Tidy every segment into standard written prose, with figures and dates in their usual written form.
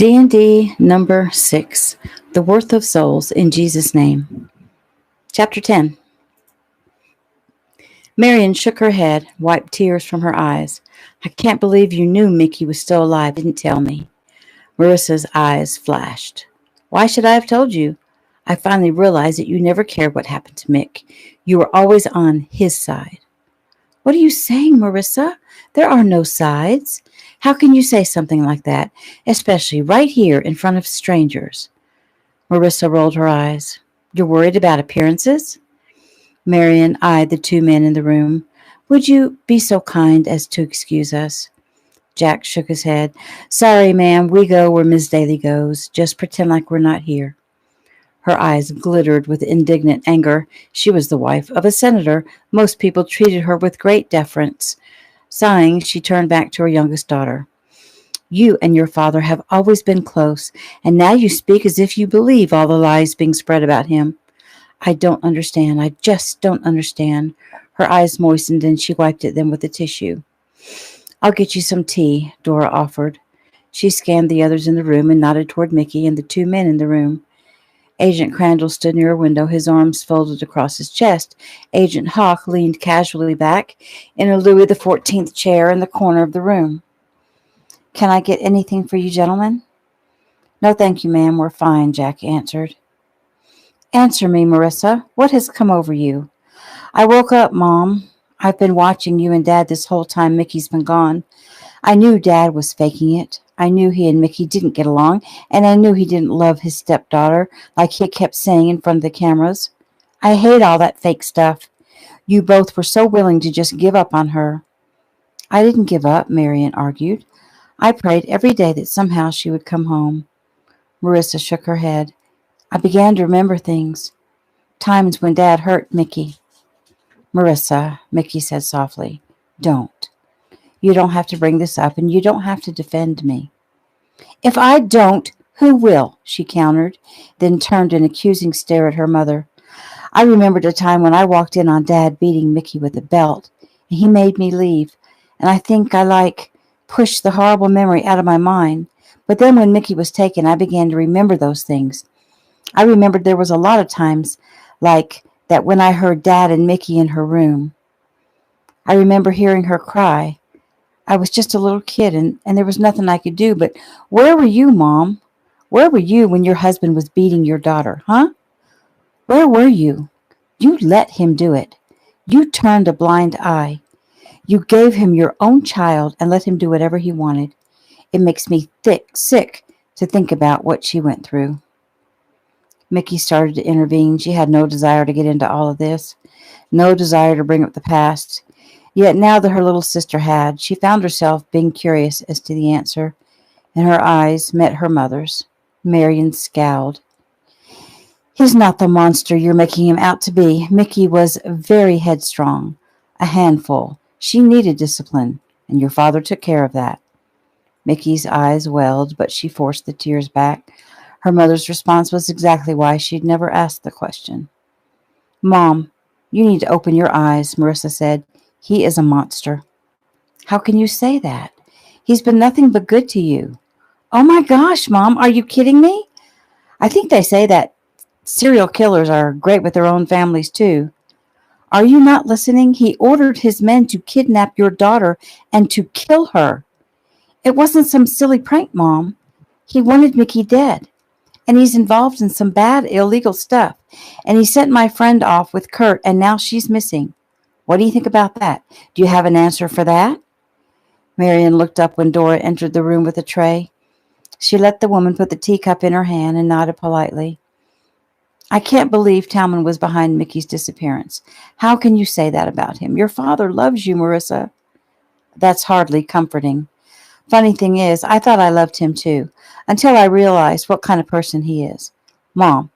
DND number 6, The Worth of Souls in Jesus' Name. Chapter 10. Marion shook her head, wiped tears from her eyes. I can't believe you knew Mickey was still alive, didn't tell me. Marissa's eyes flashed. Why should I have told you? I finally realized that you never cared what happened to Mick. You were always on his side. What are you saying, Marissa? There are no sides. How can you say something like that, especially right here in front of strangers? Marissa rolled her eyes. You're worried about appearances? Marion eyed the two men in the room. Would you be so kind as to excuse us? Jack shook his head. Sorry, ma'am, we go where Miss Daly goes. Just pretend like we're not here. Her eyes glittered with indignant anger. She was the wife of a senator. Most people treated her with great deference. Sighing, she turned back to her youngest daughter. You and your father have always been close, and now you speak as if you believe all the lies being spread about him. I don't understand. I just don't understand. Her eyes moistened, and she wiped at them with a tissue. I'll get you some tea, Dora offered. She scanned the others in the room and nodded toward Mickey and the two men in the room. Agent Crandall stood near a window, his arms folded across his chest. Agent Hawk leaned casually back in a Louis XIV chair in the corner of the room. Can I get anything for you gentlemen? No, thank you, ma'am. We're fine, Jack answered. Answer me, Marissa. What has come over you? I woke up, Mom. I've been watching you and Dad this whole time Mickey's been gone. I knew Dad was faking it. I knew he and Mickey didn't get along, and I knew he didn't love his stepdaughter like he kept saying in front of the cameras. I hate all that fake stuff. You both were so willing to just give up on her. I didn't give up, Marion argued. I prayed every day that somehow she would come home. Marissa shook her head. I began to remember things. Times when Dad hurt Mickey. Marissa, Mickey said softly, don't. You don't have to bring this up, and you don't have to defend me. If I don't, who will? She countered, then turned an accusing stare at her mother. I remembered a time when I walked in on Dad beating Mickey with a belt, and he made me leave, and I think I, pushed the horrible memory out of my mind. But then when Mickey was taken, I began to remember those things. I remembered there was a lot of times like that when I heard Dad and Mickey in her room. I remember hearing her cry. I was just a little kid, and there was nothing I could do, but where were you, Mom? Where were you when your husband was beating your daughter, huh? Where were you? You let him do it. You turned a blind eye. You gave him your own child and let him do whatever he wanted. It makes me sick to think about what she went through. Mickey started to intervene. She had no desire to get into all of this, no desire to bring up the past. Yet now that her little sister had, she found herself being curious as to the answer, and her eyes met her mother's. Marion scowled. He's not the monster you're making him out to be. Mickey was very headstrong, a handful. She needed discipline, and your father took care of that. Mickey's eyes welled, but she forced the tears back. Her mother's response was exactly why she'd never asked the question. Mom, you need to open your eyes, Marissa said. He is a monster. How can you say that? He's been nothing but good to you. Oh my gosh, Mom, are you kidding me? I think they say that serial killers are great with their own families too. Are you not listening? He ordered his men to kidnap your daughter and to kill her. It wasn't some silly prank, Mom. He wanted Mickey dead. And he's involved in some bad, illegal stuff. And he sent my friend off with Kurt, and now she's missing. What do you think about that? Do you have an answer for that? Marion looked up when Dora entered the room with a tray. She let the woman put the teacup in her hand and nodded politely. I can't believe Talman was behind Mickey's disappearance. How can you say that about him? Your father loves you, Marissa. That's hardly comforting. Funny thing is, I thought I loved him too, until I realized what kind of person he is. Mom,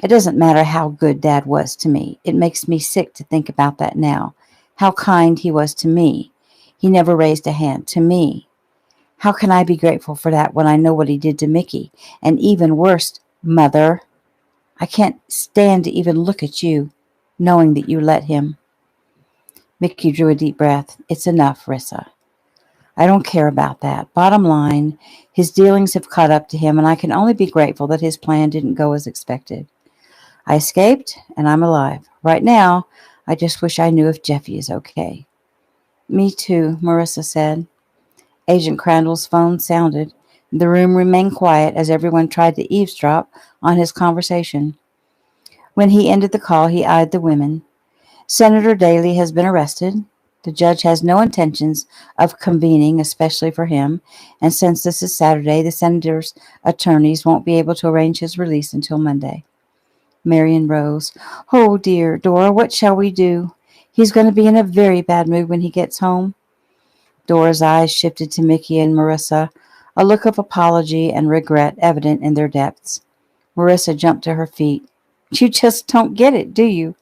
it doesn't matter how good Dad was to me. It makes me sick to think about that now. How kind he was to me. He never raised a hand to me. How can I be grateful for that when I know what he did to Mickey? And even worse, Mother, I can't stand to even look at you, knowing that you let him. Mickey drew a deep breath. It's enough, Rissa. I don't care about that. Bottom line, his dealings have caught up to him, and I can only be grateful that his plan didn't go as expected. I escaped, and I'm alive. Right now, I just wish I knew if Jeffy is okay. Me too, Marissa said. Agent Crandall's phone sounded. The room remained quiet as everyone tried to eavesdrop on his conversation. When he ended the call, he eyed the women. Senator Daley has been arrested. The judge has no intentions of convening, especially for him, and since this is Saturday, the senator's attorneys won't be able to arrange his release until Monday. Marion rose. Oh dear, Dora, what shall we do? He's going to be in a very bad mood when he gets home. Dora's eyes shifted to Mickey and Marissa, a look of apology and regret evident in their depths. Marissa jumped to her feet. You just don't get it, do you?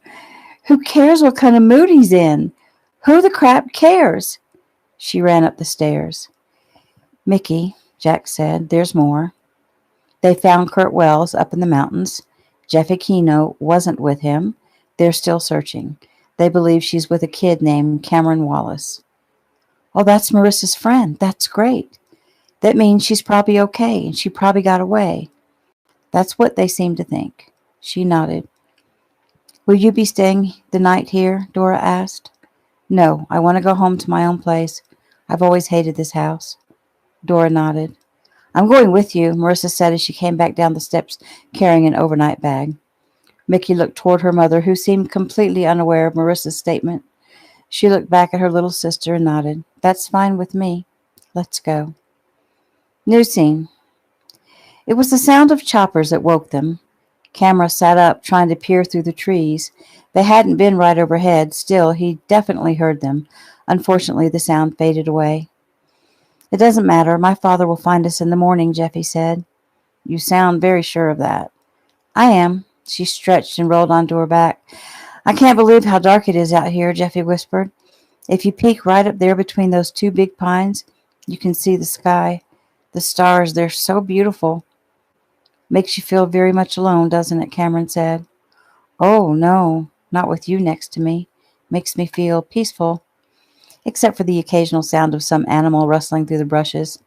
Who cares what kind of mood he's in? Who the crap cares? She ran up the stairs. Mickey, Jack said, there's more. They found Kurt Wells up in the mountains. Jeffy Keno wasn't with him. They're still searching. They believe she's with a kid named Cameron Wallace. Oh, that's Marissa's friend. That's great. That means she's probably okay, and she probably got away. That's what they seem to think. She nodded. Will you be staying the night here? Dora asked. No, I want to go home to my own place. I've always hated this house. Dora nodded. I'm going with you, Marissa said as she came back down the steps carrying an overnight bag. Mickey looked toward her mother, who seemed completely unaware of Marissa's statement. She looked back at her little sister and nodded. That's fine with me. Let's go. New scene. It was the sound of choppers that woke them. Camera sat up, trying to peer through the trees. They hadn't been right overhead. Still, he definitely heard them. Unfortunately, the sound faded away. It doesn't matter. My father will find us in the morning, Jeffy said. You sound very sure of that. I am. She stretched and rolled onto her back. I can't believe how dark it is out here, Jeffy whispered. If you peek right up there between those two big pines, you can see the sky. The stars, they're so beautiful. Makes you feel very much alone, doesn't it? Cameron said. Oh, no, not with you next to me. Makes me feel peaceful, except for the occasional sound of some animal rustling through the bushes.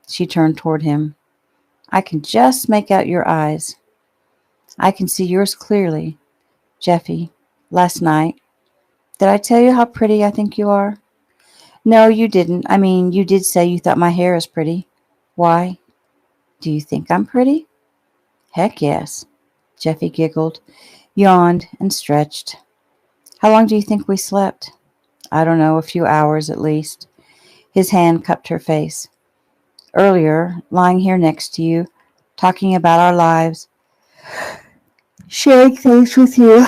She turned toward him. I can just make out your eyes. I can see yours clearly. Jeffy, last night, did I tell you how pretty I think you are? No, you didn't. I mean, you did say you thought my hair is pretty. Why? Do you think I'm pretty? Heck yes. Jeffy giggled, yawned, and stretched. How long do you think we slept? I don't know, a few hours at least. His hand cupped her face. Earlier, lying here next to you, talking about our lives, sharing things with you,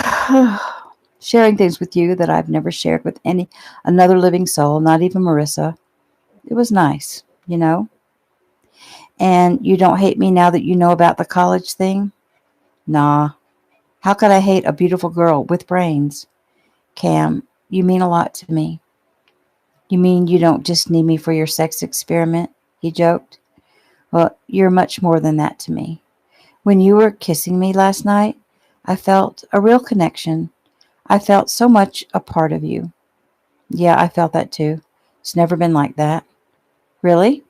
sharing things with you that I've never shared with another living soul, not even Marissa. It was nice, you know. And you don't hate me now that you know about the college thing? Nah. How could I hate a beautiful girl with brains? Cam, you mean a lot to me. You mean you don't just need me for your sex experiment? He joked. Well, you're much more than that to me. When you were kissing me last night, I felt a real connection. I felt so much a part of you. Yeah, I felt that too. It's never been like that. Really?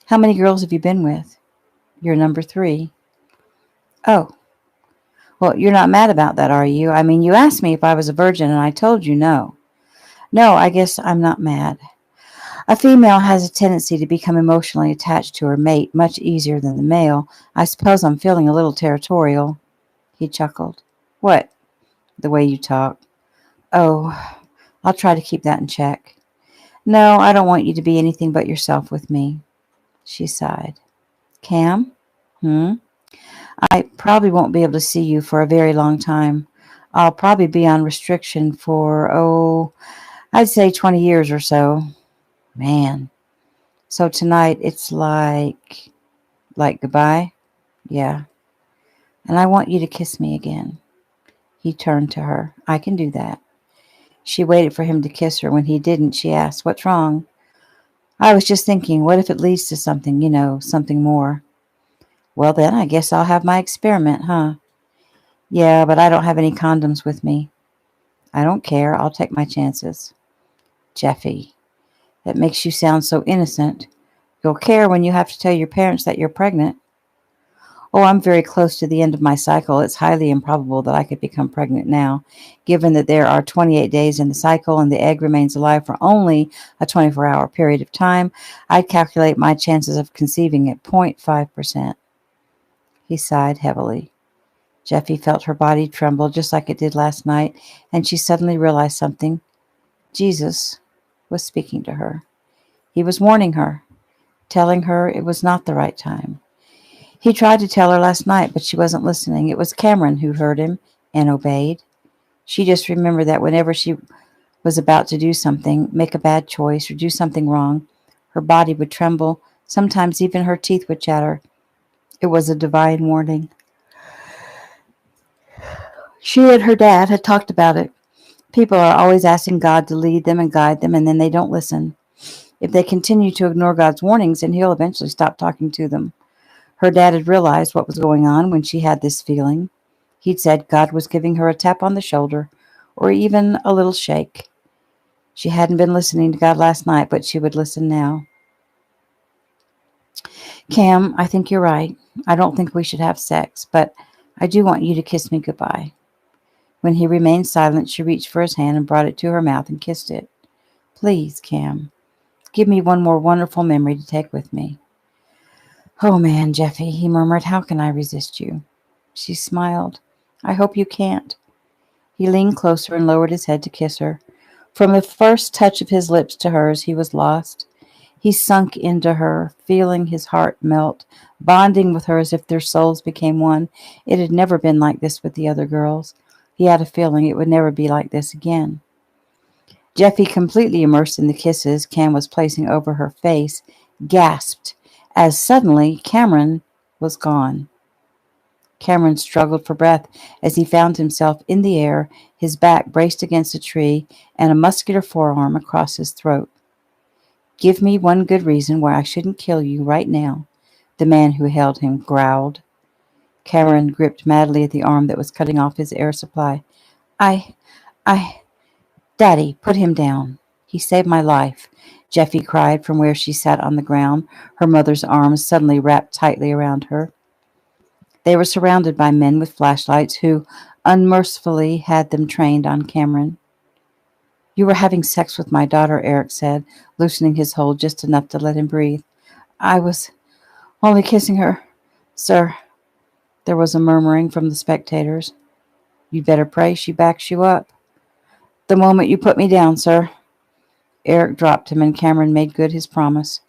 How many girls have you been with? You're number 3. Oh. Well, you're not mad about that, are you? I mean, you asked me if I was a virgin, and I told you no. No, I guess I'm not mad. A female has a tendency to become emotionally attached to her mate much easier than the male. I suppose I'm feeling a little territorial. He chuckled. What? The way you talk. Oh, I'll try to keep that in check. No, I don't want you to be anything but yourself with me. She sighed. Cam? I probably won't be able to see you for a very long time. I'll probably be on restriction for, I'd say 20 years or so. Man. So tonight it's like goodbye? Yeah. And I want you to kiss me again. He turned to her. I can do that. She waited for him to kiss her. When he didn't, she asked, What's wrong? I was just thinking, what if it leads to something, something more? Well, then, I guess I'll have my experiment, huh? Yeah, but I don't have any condoms with me. I don't care. I'll take my chances. Jeffy. That makes you sound so innocent. You'll care when you have to tell your parents that you're pregnant. Oh, I'm very close to the end of my cycle. It's highly improbable that I could become pregnant now, given that there are 28 days in the cycle and the egg remains alive for only a 24-hour period of time. I'd calculate my chances of conceiving at 0.5%. He sighed heavily. Jeffy felt her body tremble just like it did last night, and she suddenly realized something. Jesus was speaking to her. He was warning her, telling her it was not the right time. He tried to tell her last night, but she wasn't listening. It was Cameron who heard him and obeyed. She just remembered that whenever she was about to do something, make a bad choice, or do something wrong, her body would tremble. Sometimes even her teeth would chatter. It was a divine warning. She and her dad had talked about it. People are always asking God to lead them and guide them, and then they don't listen. If they continue to ignore God's warnings, then He'll eventually stop talking to them. Her dad had realized what was going on when she had this feeling. He'd said God was giving her a tap on the shoulder, or even a little shake. She hadn't been listening to God last night, but she would listen now. Cam, I think you're right. I don't think we should have sex, but I do want you to kiss me goodbye. When he remained silent, she reached for his hand and brought it to her mouth and kissed it. Please, Cam, give me one more wonderful memory to take with me. Oh, man, Jeffy, he murmured, how can I resist you? She smiled. I hope you can't. He leaned closer and lowered his head to kiss her. From the first touch of his lips to hers, he was lost. He sunk into her, feeling his heart melt, bonding with her as if their souls became one. It had never been like this with the other girls. He had a feeling it would never be like this again. Jeffy, completely immersed in the kisses Cam was placing over her face, gasped as suddenly Cameron was gone. Cameron struggled for breath as he found himself in the air, his back braced against a tree and a muscular forearm across his throat. Give me one good reason why I shouldn't kill you right now, the man who held him growled. Cameron gripped madly at the arm that was cutting off his air supply. I... Daddy, put him down. He saved my life, Jeffy cried from where she sat on the ground, her mother's arms suddenly wrapped tightly around her. They were surrounded by men with flashlights who unmercifully had them trained on Cameron. You were having sex with my daughter, Eric said, loosening his hold just enough to let him breathe. I was only kissing her, sir. There was a murmuring from the spectators. You'd better pray she backs you up. The moment you put me down, sir. Eric dropped him and Cameron made good his promise.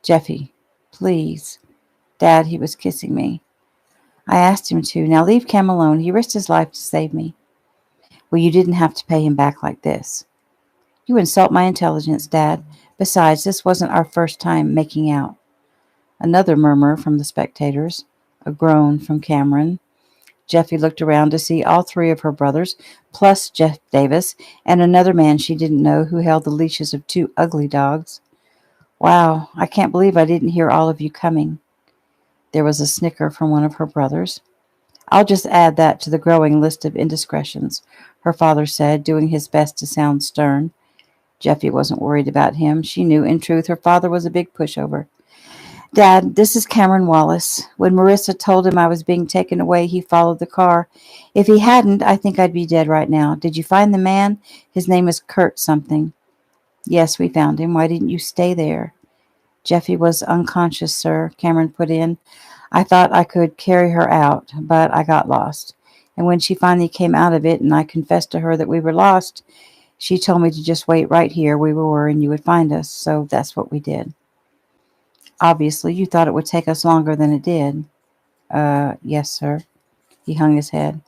Jeffy, please. Dad, he was kissing me. I asked him to. Now leave Cam alone. He risked his life to save me. Well, you didn't have to pay him back like this. You insult my intelligence, Dad. Besides, this wasn't our first time making out. Another murmur from the spectators. A groan from Cameron. Jeffy looked around to see all three of her brothers, plus Jeff Davis, and another man she didn't know who held the leashes of two ugly dogs. Wow, I can't believe I didn't hear all of you coming. There was a snicker from one of her brothers. I'll just add that to the growing list of indiscretions, her father said, doing his best to sound stern. Jeffy wasn't worried about him. She knew, in truth, her father was a big pushover. Dad, this is Cameron Wallace. When Marissa told him I was being taken away, he followed the car. If he hadn't, I think I'd be dead right now. Did you find the man? His name is Kurt something. Yes, we found him. Why didn't you stay there? Jeffy was unconscious, sir, Cameron put in. I thought I could carry her out, but I got lost. And when she finally came out of it and I confessed to her that we were lost, she told me to just wait right here where we were and you would find us. So that's what we did. Obviously, you thought it would take us longer than it did. Yes, sir. He hung his head.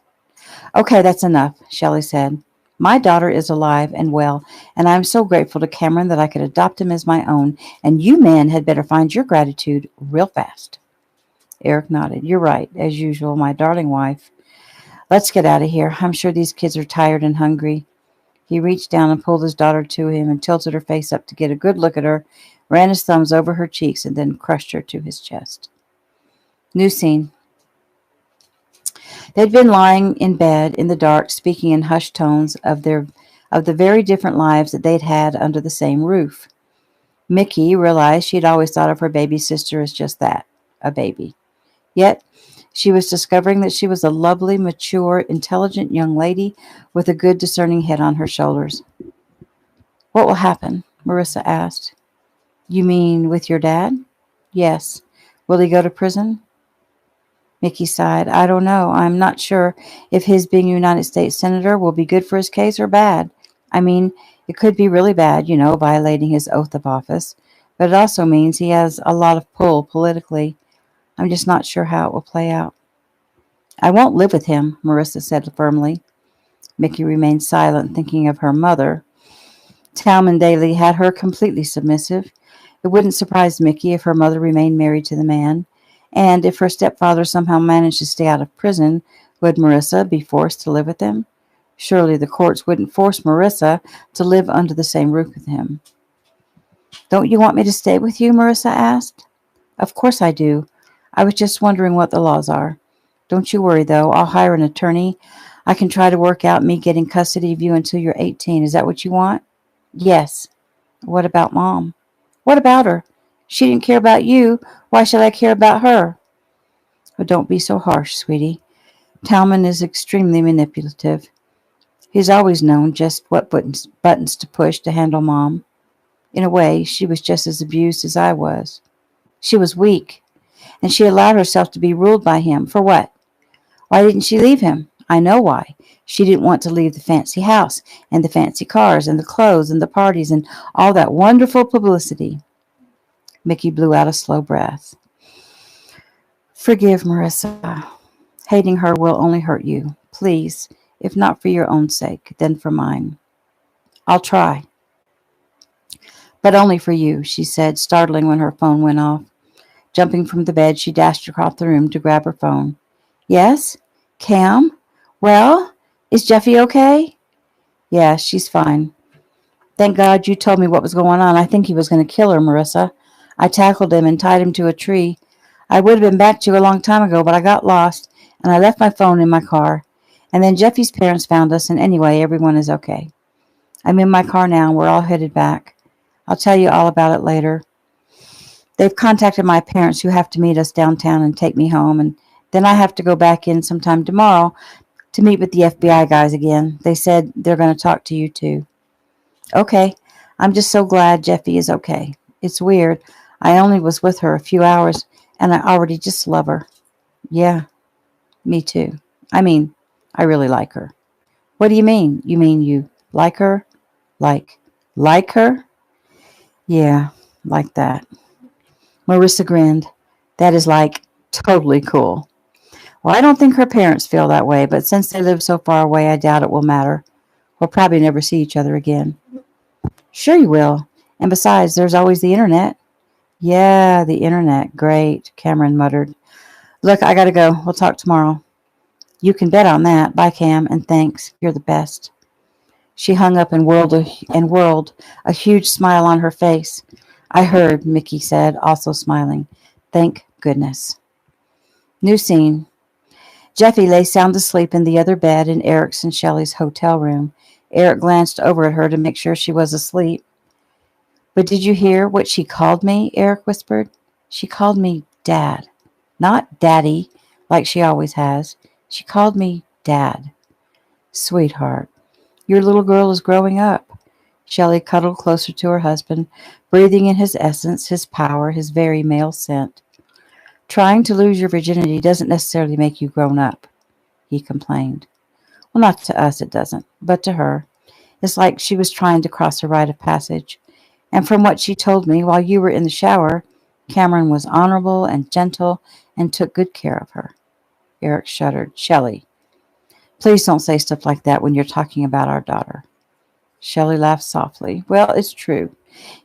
Okay, that's enough, Shelley said. My daughter is alive and well, and I am so grateful to Cameron that I could adopt him as my own, and you men had better find your gratitude real fast. Eric nodded. You're right, as usual, my darling wife. Let's get out of here. I'm sure these kids are tired and hungry. He reached down and pulled his daughter to him and tilted her face up to get a good look at her, ran his thumbs over her cheeks, and then crushed her to his chest. New scene. They'd been lying in bed in the dark, speaking in hushed tones of the very different lives that they'd had under the same roof. Mickey realized she'd always thought of her baby sister as just that, a baby. Yet, she was discovering that she was a lovely, mature, intelligent young lady with a good, discerning head on her shoulders. What will happen? Marissa asked. You mean with your dad? Yes. Will he go to prison? Mickey sighed. I don't know. I'm not sure if his being a United States Senator will be good for his case or bad. I mean, it could be really bad, violating his oath of office. But it also means he has a lot of pull politically. I'm just not sure how it will play out. I won't live with him, Marissa said firmly. Mickey remained silent, thinking of her mother. Talman Daly had her completely submissive. It wouldn't surprise Mickey if her mother remained married to the man. And if her stepfather somehow managed to stay out of prison, would Marissa be forced to live with him? Surely the courts wouldn't force Marissa to live under the same roof with him. Don't you want me to stay with you? Marissa asked. Of course I do. I was just wondering what the laws are. Don't you worry, though. I'll hire an attorney. I can try to work out me getting custody of you until you're 18. Is that what you want? Yes. What about Mom? What about her? She didn't care about you. Why should I care about her? Oh, don't be so harsh, sweetie. Talman is extremely manipulative. He's always known just what buttons to push to handle Mom. In a way, she was just as abused as I was. She was weak, and she allowed herself to be ruled by him. For what? Why didn't she leave him? I know why. She didn't want to leave the fancy house, and the fancy cars, and the clothes, and the parties, and all that wonderful publicity. Mickey blew out a slow breath. Forgive Marissa. Hating her will only hurt you. Please, if not for your own sake, then for mine. I'll try. But only for you, she said, startling when her phone went off. Jumping from the bed, she dashed across the room to grab her phone. Yes? Cam? Well? Is Jeffy okay? Yeah, she's fine. Thank God you told me what was going on. I think he was going to kill her, Marissa. I tackled him and tied him to a tree. I would have been back to you a long time ago, but I got lost, and I left my phone in my car. And then Jeffy's parents found us, and anyway, everyone is okay. I'm in my car now, and we're all headed back. I'll tell you all about it later. They've contacted my parents who have to meet us downtown and take me home, and then I have to go back in sometime tomorrow to meet with the FBI guys again. They said they're going to talk to you too. Okay, I'm just so glad Jeffy is okay. It's weird. I only was with her a few hours, and I already just love her. Yeah, me too. I mean, I really like her. What do you mean? You mean you like her? Like her? Yeah, like that. Marissa grinned. That is totally cool. Well, I don't think her parents feel that way, but since they live so far away, I doubt it will matter. We'll probably never see each other again. Sure you will. And besides, there's always the internet. Yeah, the internet. Great, Cameron muttered. Look, I gotta go. We'll talk tomorrow. You can bet on that. Bye, Cam, and thanks. You're the best. She hung up and whirled a huge smile on her face. I heard, Mickey said, also smiling. Thank goodness. New scene. Jeffy lay sound asleep in the other bed in Eric's and Shelley's hotel room. Eric glanced over at her to make sure she was asleep. But did you hear what she called me? Eric whispered. She called me Dad. Not Daddy, like she always has. She called me Dad. Sweetheart, your little girl is growing up. Shelley cuddled closer to her husband, breathing in his essence, his power, his very male scent. Trying to lose your virginity doesn't necessarily make you grown up, he complained. Well, not to us it doesn't, but to her. It's like she was trying to cross a rite of passage. And from what she told me while you were in the shower, Cameron was honorable and gentle and took good care of her. Eric shuddered. Shelley, please don't say stuff like that when you're talking about our daughter. Shelley laughed softly. Well, it's true.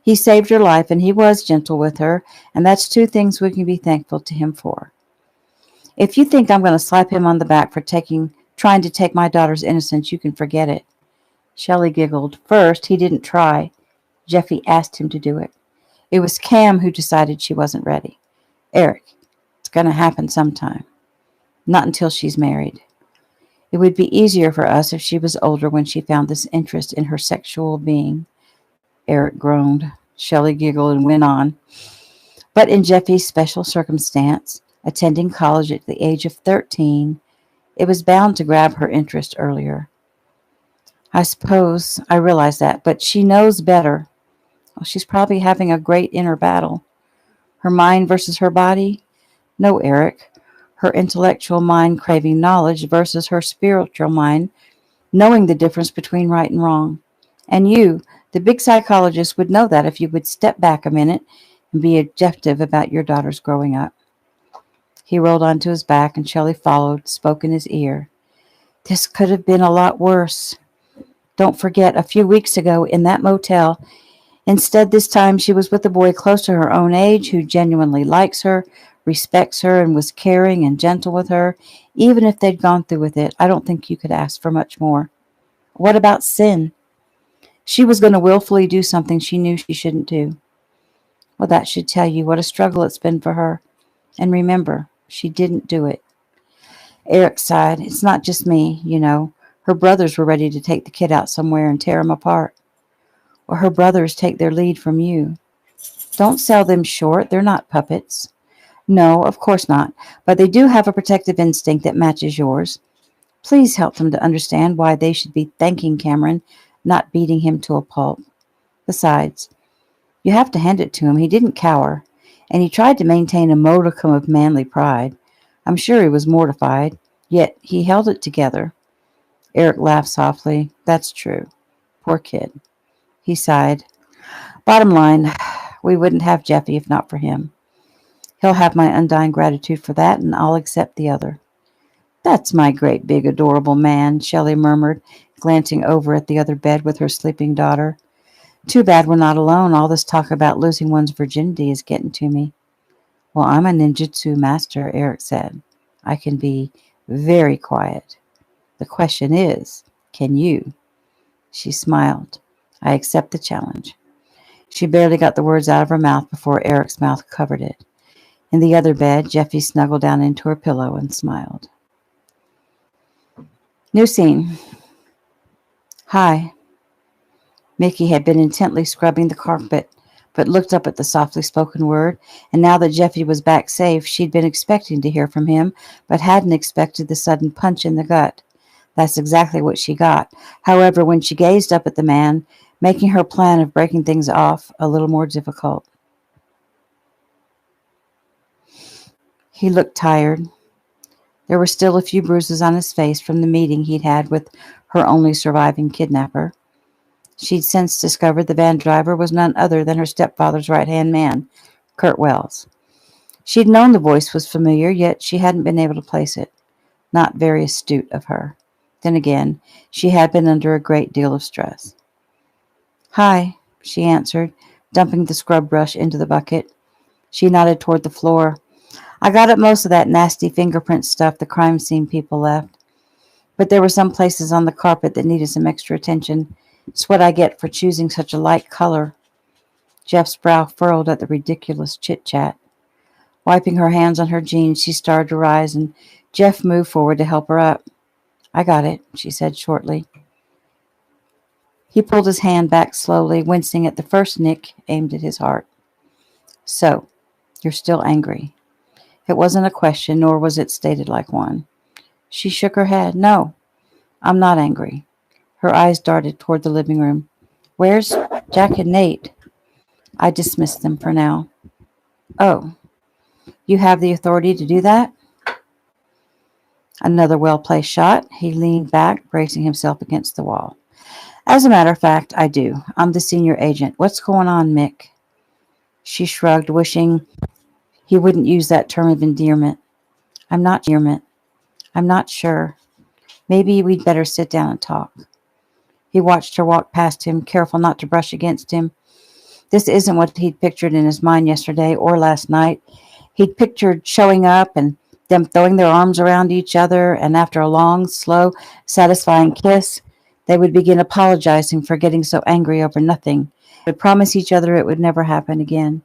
He saved her life, and he was gentle with her, and that's two things we can be thankful to him for. If you think I'm going to slap him on the back for trying to take my daughter's innocence, you can forget it. Shelley giggled. First, he didn't try. Jeffy asked him to do it. It was Cam who decided she wasn't ready. Eric, it's going to happen sometime. Not until she's married. It would be easier for us if she was older when she found this interest in her sexual being. Eric groaned. Shelley giggled and went on. But in Jeffy's special circumstance, attending college at the age of 13, it was bound to grab her interest earlier. I suppose I realize that, but she knows better. Well, she's probably having a great inner battle. Her mind versus her body? No, Eric. Her intellectual mind craving knowledge versus her spiritual mind knowing the difference between right and wrong. And you, the big psychologist, would know that if you would step back a minute and be objective about your daughter's growing up. He rolled onto his back and Shelley followed, spoke in his ear. This could have been a lot worse. Don't forget, a few weeks ago in that motel, instead this time she was with a boy close to her own age who genuinely likes her, respects her, and was caring and gentle with her. Even if they'd gone through with it, I don't think you could ask for much more. What about sin? She was going to willfully do something she knew she shouldn't do. Well, that should tell you what a struggle it's been for her. And remember, she didn't do it. Eric sighed. It's not just me, you know. Her brothers were ready to take the kid out somewhere and tear him apart. Or her brothers take their lead from you. Don't sell them short. They're not puppets. No, of course not. But they do have a protective instinct that matches yours. Please help them to understand why they should be thanking Cameron, not beating him to a pulp. Besides, you have to hand it to him. He didn't cower, and he tried to maintain a modicum of manly pride. I'm sure he was mortified, yet he held it together. Eric laughed softly. That's true. Poor kid. He sighed. Bottom line, we wouldn't have Jeffy if not for him. He'll have my undying gratitude for that, and I'll accept the other. That's my great big adorable man, Shelley murmured, glancing over at the other bed with her sleeping daughter. Too bad we're not alone. All this talk about losing one's virginity is getting to me. Well, I'm a ninjutsu master, Eric said. I can be very quiet. The question is, can you? She smiled. I accept the challenge. She barely got the words out of her mouth before Eric's mouth covered it. In the other bed, Jeffy snuggled down into her pillow and smiled. New scene. Hi. Mickey had been intently scrubbing the carpet, but looked up at the softly spoken word, and now that Jeffy was back safe, she'd been expecting to hear from him, but hadn't expected the sudden punch in the gut. That's exactly what she got. However, when she gazed up at the man, making her plan of breaking things off a little more difficult. He looked tired. There were still a few bruises on his face from the meeting he'd had with her only surviving kidnapper. She'd since discovered the van driver was none other than her stepfather's right-hand man, Kurt Wells. She'd known the voice was familiar, yet she hadn't been able to place it. Not very astute of her. Then again, she had been under a great deal of stress. Hi, she answered, dumping the scrub brush into the bucket. She nodded toward the floor. I got up most of that nasty fingerprint stuff the crime scene people left. But there were some places on the carpet that needed some extra attention. It's what I get for choosing such a light color. Jeff's brow furrowed at the ridiculous chit-chat. Wiping her hands on her jeans, she started to rise, and Jeff moved forward to help her up. I got it, she said shortly. He pulled his hand back slowly, wincing at the first nick aimed at his heart. So, you're still angry. It wasn't a question, nor was it stated like one. She shook her head. No, I'm not angry. Her eyes darted toward the living room. Where's Jack and Nate? I dismissed them for now. Oh, you have the authority to do that? Another well-placed shot. He leaned back, bracing himself against the wall. As a matter of fact, I do. I'm the senior agent. What's going on, Mick? She shrugged, wishing he wouldn't use that term of endearment. I'm not sure. Maybe we'd better sit down and talk. He watched her walk past him, careful not to brush against him. This isn't what he'd pictured in his mind yesterday or last night. He'd pictured showing up and them throwing their arms around each other, and after a long, slow, satisfying kiss, they would begin apologizing for getting so angry over nothing. They would promise each other it would never happen again.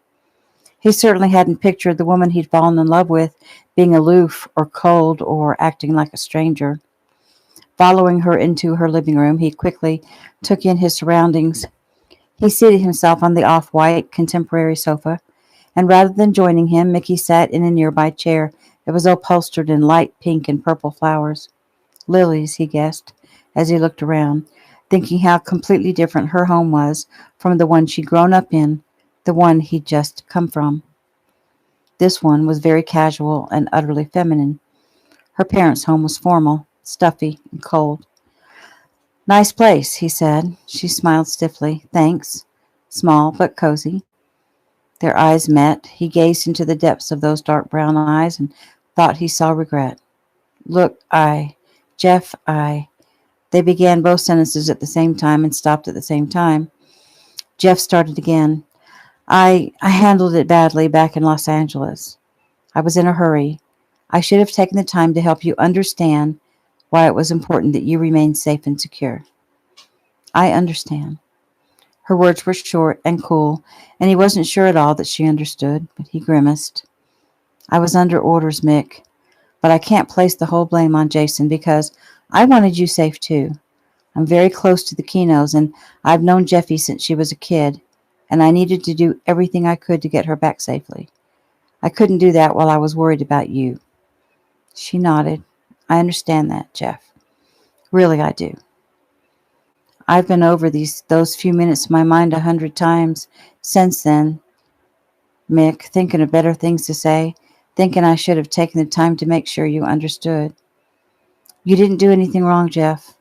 He certainly hadn't pictured the woman he'd fallen in love with being aloof or cold or acting like a stranger. Following her into her living room, he quickly took in his surroundings. He seated himself on the off-white contemporary sofa, and rather than joining him, Mickey sat in a nearby chair that was upholstered in light pink and purple flowers. Lilies, he guessed, as he looked around, thinking how completely different her home was from the one she'd grown up in, the one he'd just come from. This one was very casual and utterly feminine. Her parents' home was formal, stuffy, and cold. Nice place, he said. She smiled stiffly. Thanks. Small but cozy. Their eyes met. He gazed into the depths of those dark brown eyes and thought he saw regret. Look, Jeff, They began both sentences at the same time and stopped at the same time. Jeff started again. I handled it badly back in Los Angeles. I was in a hurry. I should have taken the time to help you understand why it was important that you remain safe and secure. I understand. Her words were short and cool, and he wasn't sure at all that she understood, but he grimaced. I was under orders, Mick, but I can't place the whole blame on Jason because I wanted you safe too. I'm very close to the Kenos, and I've known Jeffy since she was a kid, and I needed to do everything I could to get her back safely. I couldn't do that while I was worried about you. She nodded. I understand that, Jeff. Really, I do. I've been over those few minutes in my mind 100 times since then, Mick, thinking of better things to say, thinking I should have taken the time to make sure you understood. You didn't do anything wrong, Jeff.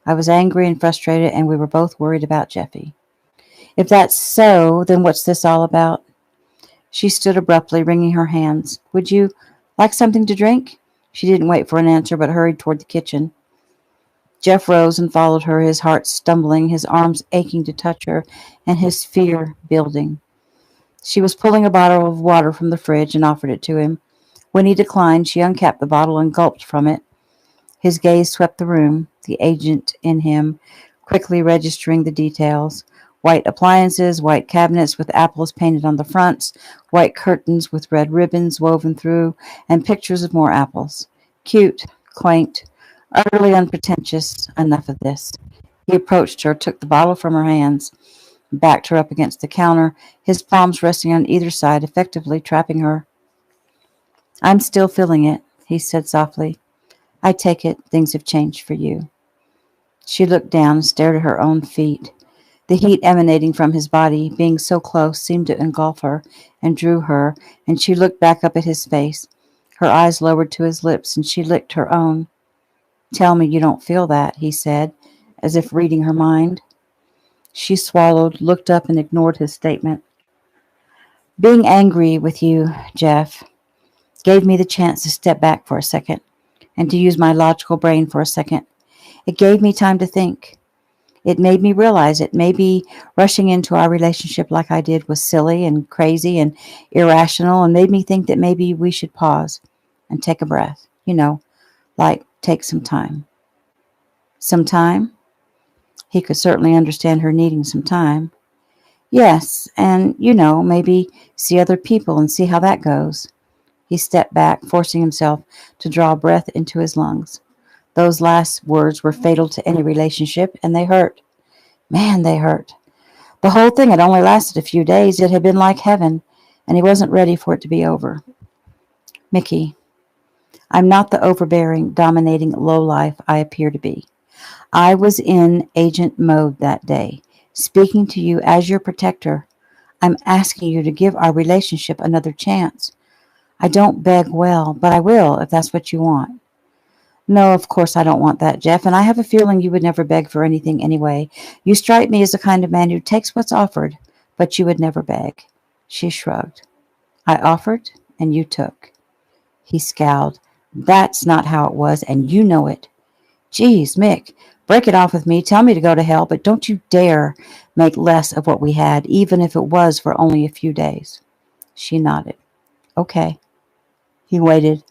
I was angry and frustrated, and we were both worried about Jeffy. If that's so, then what's this all about? She stood abruptly, wringing her hands. Would you like something to drink? She didn't wait for an answer, but hurried toward the kitchen. Jeff rose and followed her, his heart stumbling, his arms aching to touch her, and his fear building. She was pulling a bottle of water from the fridge and offered it to him. When he declined, she uncapped the bottle and gulped from it. His gaze swept the room, the agent in him quickly registering the details. White appliances, white cabinets with apples painted on the fronts, white curtains with red ribbons woven through, and pictures of more apples. Cute, quaint, utterly unpretentious. Enough of this. He approached her, took the bottle from her hands, backed her up against the counter, his palms resting on either side, effectively trapping her. I'm still feeling it, he said softly. I take it things have changed for you. She looked down and stared at her own feet. The heat emanating from his body, being so close, seemed to engulf her and drew her, and she looked back up at his face. Her eyes lowered to his lips, and she licked her own. Tell me you don't feel that, he said, as if reading her mind. She swallowed, looked up, and ignored his statement. Being angry with you, Jeff, gave me the chance to step back for a second and to use my logical brain for a second. It gave me time to think. It made me realize it. Maybe rushing into our relationship like I did was silly and crazy and irrational, and made me think that maybe we should pause and take a breath. Like take some time. Some time? He could certainly understand her needing some time. Yes, and, maybe see other people and see how that goes. He stepped back, forcing himself to draw breath into his lungs. Those last words were fatal to any relationship, and they hurt. Man, they hurt. The whole thing had only lasted a few days. It had been like heaven, and he wasn't ready for it to be over. Mickey, I'm not the overbearing, dominating lowlife I appear to be. I was in agent mode that day, speaking to you as your protector. I'm asking you to give our relationship another chance. I don't beg well, but I will if that's what you want. No, of course I don't want that, Jeff, and I have a feeling you would never beg for anything anyway. You strike me as the kind of man who takes what's offered, but you would never beg. She shrugged. I offered, and you took. He scowled. That's not how it was, and you know it. Geez, Mick, break it off with me. Tell me to go to hell, but don't you dare make less of what we had, even if it was for only a few days. She nodded. Okay. He waited.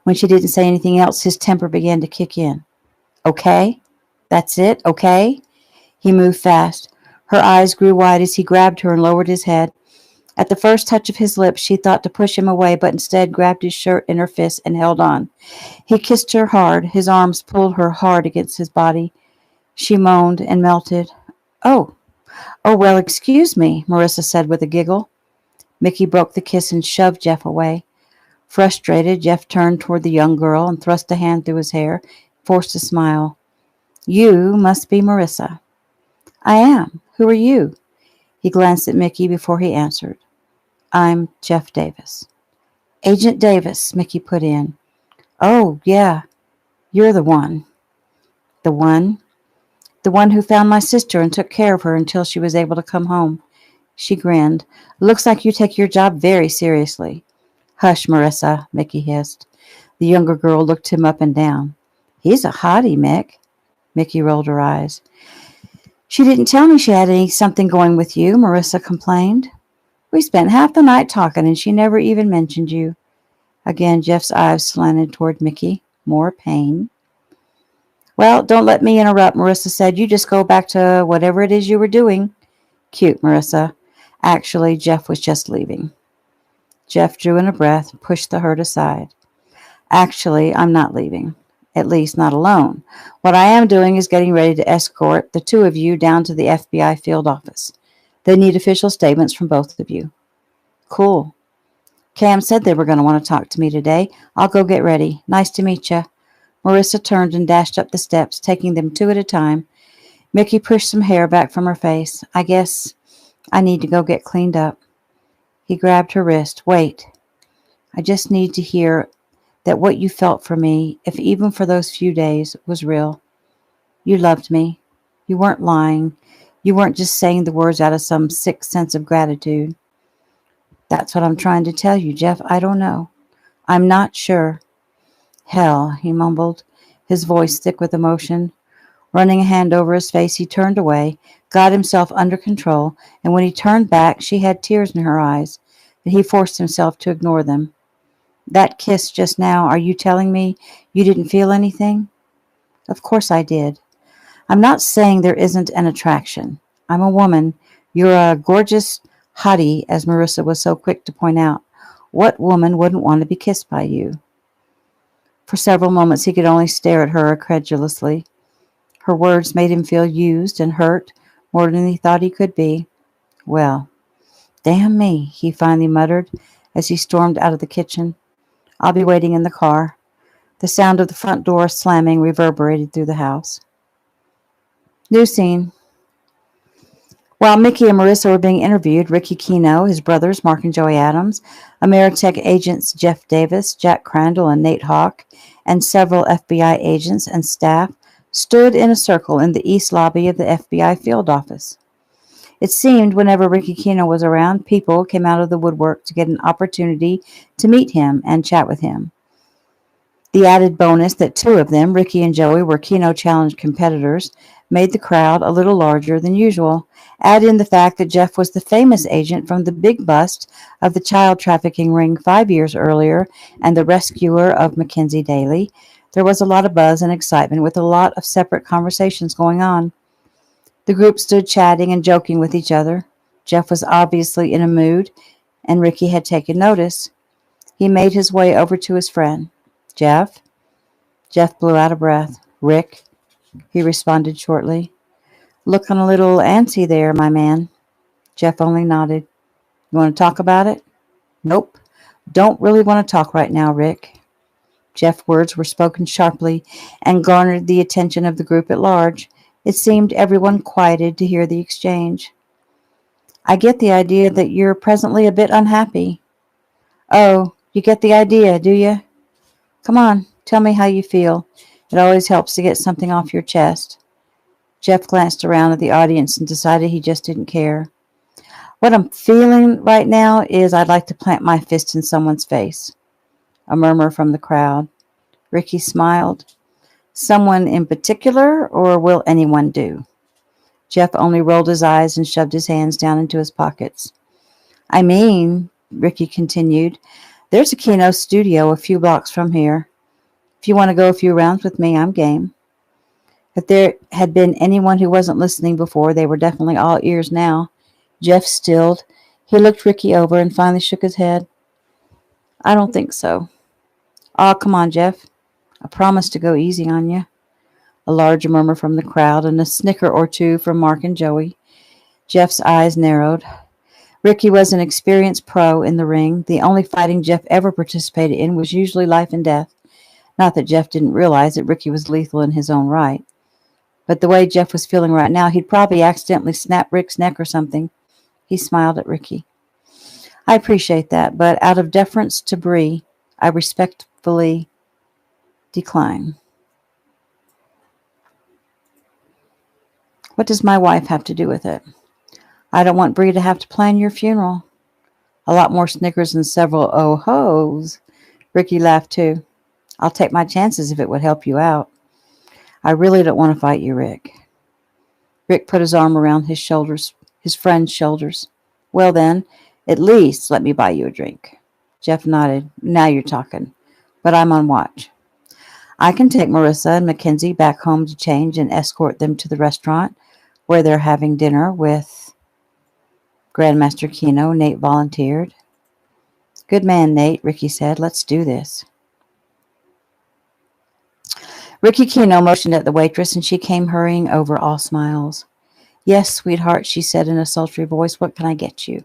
When she didn't say anything else, his temper began to kick in. Okay? That's it? Okay? He moved fast. Her eyes grew wide as he grabbed her and lowered his head. At the first touch of his lips, she thought to push him away, but instead grabbed his shirt in her fists and held on. He kissed her hard. His arms pulled her hard against his body. She moaned and melted. Oh, Oh, well, excuse me, Marissa said with a giggle. Mickey broke the kiss and shoved Jeff away. Frustrated, Jeff turned toward the young girl and thrust a hand through his hair, forced a smile. You must be Marissa. I am. Who are you? He glanced at Mickey before he answered. I'm Jeff Davis. Agent Davis, Mickey put in. Oh, yeah, you're the one. The one? The one who found my sister and took care of her until she was able to come home. She grinned. Looks like you take your job very seriously. Hush, Marissa, Mickey hissed. The younger girl looked him up and down. He's a hottie, Mick. Mickey rolled her eyes. She didn't tell me she had something going with you, Marissa complained. We spent half the night talking and she never even mentioned you. Again, Jeff's eyes slanted toward Mickey. More pain. Well, don't let me interrupt, Marissa said. You just go back to whatever it is you were doing. Cute, Marissa. Actually, Jeff was just leaving. Jeff drew in a breath and pushed the hurt aside. Actually, I'm not leaving. At least not alone. What I am doing is getting ready to escort the two of you down to the FBI field office. They need official statements from both of you. Cool. Cam said they were going to want to talk to me today. I'll go get ready. Nice to meet you. Marissa turned and dashed up the steps, taking them two at a time. Mickey pushed some hair back from her face. I guess I need to go get cleaned up. He grabbed her wrist. Wait. I just need to hear that what you felt for me, if even for those few days, was real. You loved me. You weren't lying. You weren't just saying the words out of some sick sense of gratitude. That's what I'm trying to tell you, Jeff. I don't know. I'm not sure. Hell, he mumbled, his voice thick with emotion. Running a hand over his face, he turned away, got himself under control, and when he turned back, she had tears in her eyes, but he forced himself to ignore them. That kiss just now, are you telling me you didn't feel anything? Of course I did. I'm not saying there isn't an attraction. I'm a woman. You're a gorgeous hottie, as Marissa was so quick to point out. What woman wouldn't want to be kissed by you? For several moments he could only stare at her incredulously. Her words made him feel used and hurt more than he thought he could be. Well, damn me, he finally muttered as he stormed out of the kitchen. I'll be waiting in the car. The sound of the front door slamming reverberated through the house. New scene. While Mickey and Marissa were being interviewed, Ricky Keno, his brothers, Mark and Joey Adams, Ameritech agents Jeff Davis, Jack Crandall, and Nate Hawk, and several FBI agents and staff stood in a circle in the east lobby of the FBI field office. It seemed whenever Ricky Keno was around, people came out of the woodwork to get an opportunity to meet him and chat with him. The added bonus that two of them, Ricky and Joey, were Keno Challenge competitors, made the crowd a little larger than usual. Add in the fact that Jeff was the famous agent from the big bust of the child trafficking ring 5 years earlier and the rescuer of Mackenzie Daly. There was a lot of buzz and excitement with a lot of separate conversations going on. The group stood chatting and joking with each other. Jeff was obviously in a mood, and Ricky had taken notice. He made his way over to his friend. Jeff? Jeff blew out a breath. Rick? He responded shortly. Looking a little antsy there, my man. Jeff only nodded. You want to talk about it? Nope. Don't really want to talk right now, Rick. Jeff's words were spoken sharply and garnered the attention of the group at large. It seemed everyone quieted to hear the exchange. I get the idea that you're presently a bit unhappy. Oh, you get the idea, do you? Come on, tell me how you feel. It always helps to get something off your chest. Jeff glanced around at the audience and decided he just didn't care. What I'm feeling right now is I'd like to plant my fist in someone's face. A murmur from the crowd. Ricky smiled. Someone in particular, or will anyone do? Jeff only rolled his eyes and shoved his hands down into his pockets. I mean, Ricky continued, there's a Keno studio a few blocks from here. If you want to go a few rounds with me, I'm game. If there had been anyone who wasn't listening before, they were definitely all ears now. Jeff stilled. He looked Ricky over and finally shook his head. I don't think so. Aw, come on, Jeff. I promise to go easy on you. A large murmur from the crowd and a snicker or two from Mark and Joey. Jeff's eyes narrowed. Ricky was an experienced pro in the ring. The only fighting Jeff ever participated in was usually life and death. Not that Jeff didn't realize that Ricky was lethal in his own right. But the way Jeff was feeling right now, he'd probably accidentally snap Rick's neck or something. He smiled at Ricky. I appreciate that, but out of deference to Bree, I respectfully decline. What does my wife have to do with it? I don't want Bree to have to plan your funeral. A lot more snickers and several oh-ho's. Ricky laughed too. I'll take my chances if it would help you out. I really don't want to fight you, Rick. Rick put his arm around his friend's shoulders. Well then, at least let me buy you a drink. Jeff nodded. Now you're talking. But I'm on watch. I can take Marissa and Mackenzie back home to change and escort them to the restaurant where they're having dinner with Grandmaster Keno. Nate volunteered. Good man, Nate, Ricky said. Let's do this. Ricky Keno motioned at the waitress, and she came hurrying over, all smiles. Yes, sweetheart, she said in a sultry voice. What can I get you?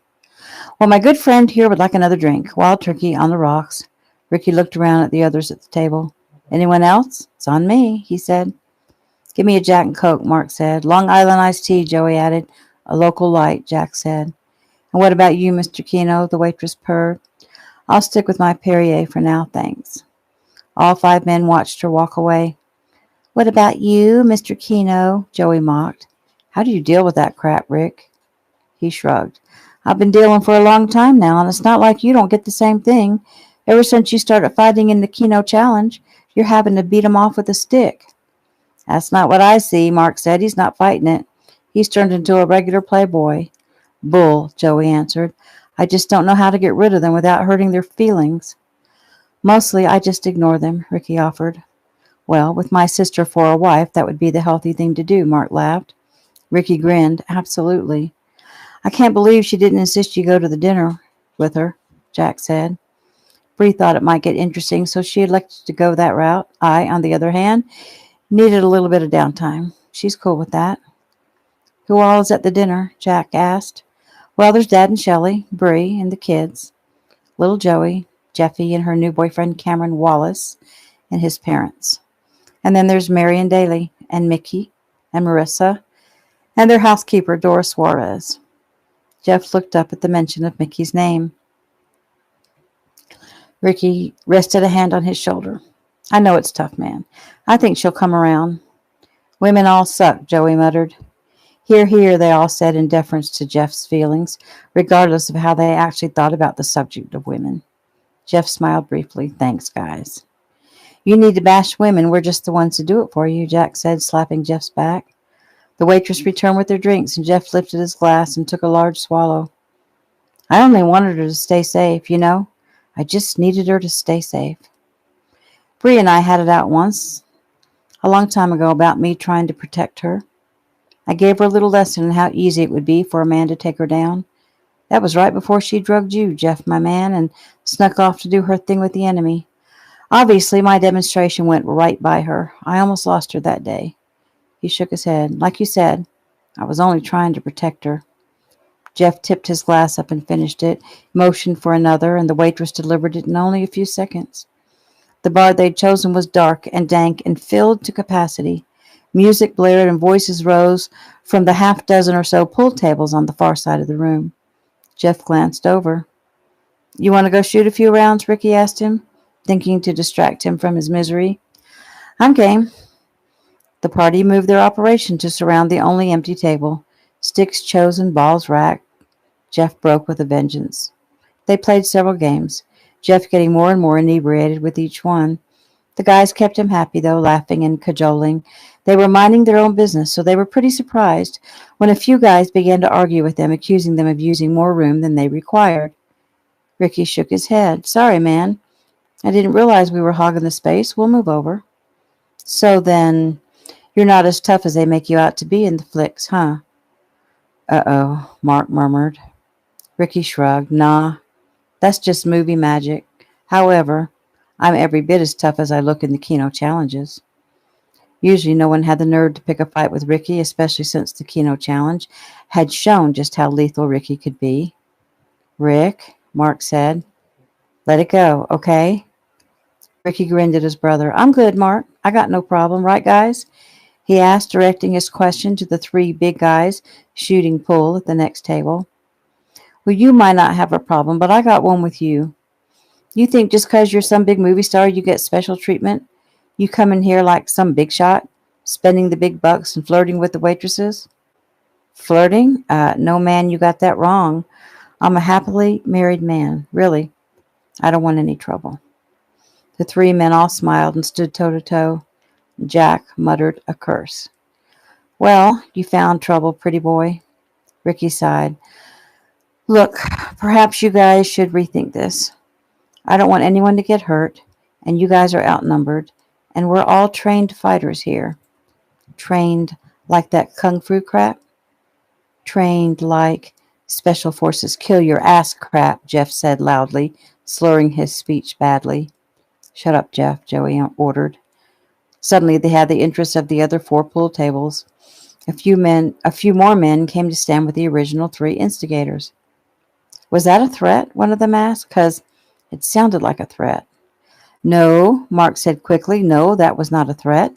Well, my good friend here would like another drink. Wild turkey on the rocks. Ricky looked around at the others at the table. Anyone else? It's on me, he said. Give me a Jack and Coke, Mark said. Long Island iced tea, Joey added. A local light, Jack said. And what about you, Mr. Keno? The waitress purred. I'll stick with my Perrier for now, thanks. All 5 men watched her walk away. What about you, Mr. Keno? Joey mocked. How do you deal with that crap, Rick? He shrugged. I've been dealing for a long time now, and it's not like you don't get the same thing. Ever since you started fighting in the Keno Challenge, you're having to beat 'em off with a stick. That's not what I see, Mark said. He's not fighting it. He's turned into a regular playboy. Bull, Joey answered. I just don't know how to get rid of them without hurting their feelings. Mostly I just ignore them, Ricky offered. Well, with my sister for a wife, that would be the healthy thing to do, Mark laughed. Ricky grinned. Absolutely. I can't believe she didn't insist you go to the dinner with her, Jack said. Bree thought it might get interesting, so she elected to go that route. I, on the other hand, needed a little bit of downtime. She's cool with that. Who all is at the dinner? Jack asked. Well, there's Dad and Shelley, Bree, and the kids. Little Joey, Jeffy, and her new boyfriend Cameron Wallace, and his parents. And then there's Marion Daly, and Mickey, and Marissa, and their housekeeper, Dora Suarez. Jeff looked up at the mention of Mickey's name. Ricky rested a hand on his shoulder. I know it's tough, man. I think she'll come around. Women all suck, Joey muttered. Hear, hear, they all said in deference to Jeff's feelings, regardless of how they actually thought about the subject of women. Jeff smiled briefly. Thanks, guys. You need to bash women. We're just the ones to do it for you, Jack said, slapping Jeff's back. The waitress returned with their drinks, and Jeff lifted his glass and took a large swallow. I only wanted her to stay safe, you know. I just needed her to stay safe. Bree and I had it out once, a long time ago, about me trying to protect her. I gave her a little lesson on how easy it would be for a man to take her down. That was right before she drugged you, Jeff, my man, and snuck off to do her thing with the enemy. Obviously, my demonstration went right by her. I almost lost her that day. He shook his head. Like you said, I was only trying to protect her. Jeff tipped his glass up and finished it, motioned for another, and the waitress delivered it in only a few seconds. The bar they'd chosen was dark and dank and filled to capacity. Music blared and voices rose from the 6 or so pool tables on the far side of the room. Jeff glanced over. You want to go shoot a few rounds? Ricky asked him, thinking to distract him from his misery. I'm game. The party moved their operation to surround the only empty table. Sticks chosen, balls racked. Jeff broke with a vengeance. They played several games, Jeff getting more and more inebriated with each one. The guys kept him happy, though, laughing and cajoling. They were minding their own business, so they were pretty surprised when a few guys began to argue with them, accusing them of using more room than they required. Ricky shook his head. Sorry, man. I didn't realize we were hogging the space. We'll move over. So then, you're not as tough as they make you out to be in the flicks, huh? Uh-oh, Mark murmured. Ricky shrugged. Nah, that's just movie magic. However, I'm every bit as tough as I look in the Keno challenges. Usually no one had the nerve to pick a fight with Ricky, especially since the Keno challenge had shown just how lethal Ricky could be. Rick, Mark said, let it go, okay? Ricky grinned at his brother. I'm good, Mark. I got no problem, right, guys? He asked, directing his question to the three big guys shooting pool at the next table. Well, you might not have a problem, but I got one with you. You think just 'cause you're some big movie star you get special treatment? You come in here like some big shot, spending the big bucks and flirting with the waitresses? Flirting? No, man, you got that wrong. I'm a happily married man. Really. I don't want any trouble. The three men all smiled and stood toe to toe. Jack muttered a curse. Well, you found trouble, pretty boy. Ricky sighed. Look, perhaps you guys should rethink this. I don't want anyone to get hurt, and you guys are outnumbered, and we're all trained fighters here. Trained like that kung fu crap? Trained like special forces kill your ass crap, Jeff said loudly, slurring his speech badly. Shut up, Jeff, Joey ordered. Suddenly they had the interest of the other four pool tables. A few more men came to stand with the original three instigators. Was that a threat? One of them asked, 'cause it sounded like a threat. No, Mark said quickly. No, that was not a threat.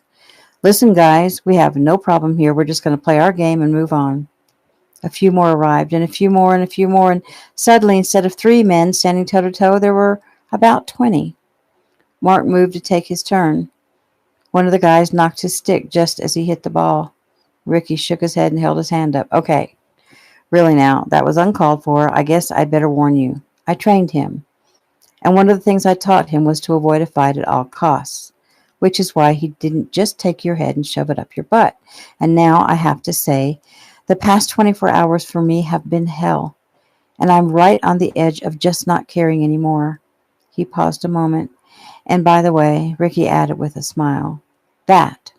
Listen, guys, we have no problem here. We're just going to play our game and move on. A few more arrived, and a few more, and a few more, and suddenly, instead of three men standing toe to toe, there were about 20. Mark moved to take his turn. One of the guys knocked his stick just as he hit the ball. Ricky shook his head and held his hand up. Okay, really now, that was uncalled for. I guess I'd better warn you. I trained him. And one of the things I taught him was to avoid a fight at all costs, which is why he didn't just take your head and shove it up your butt. And now I have to say, the past 24 hours for me have been hell, and I'm right on the edge of just not caring anymore. He paused a moment. And by the way, Ricky added with a smile, that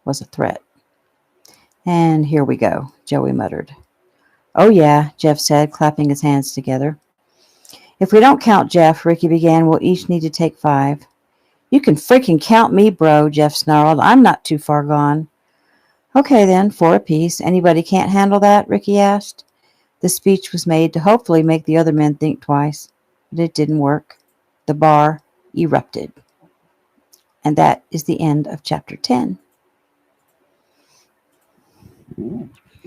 was a threat. And here we go, Joey muttered. Oh yeah, Jeff said, clapping his hands together. If we don't count Jeff, Ricky began, we'll each need to take 5. You can freaking count me, bro, Jeff snarled. I'm not too far gone. Okay then, 4 apiece. Anybody can't handle that? Ricky asked. The speech was made to hopefully make the other men think twice, but it didn't work. The bar erupted. And that is the end of chapter 10.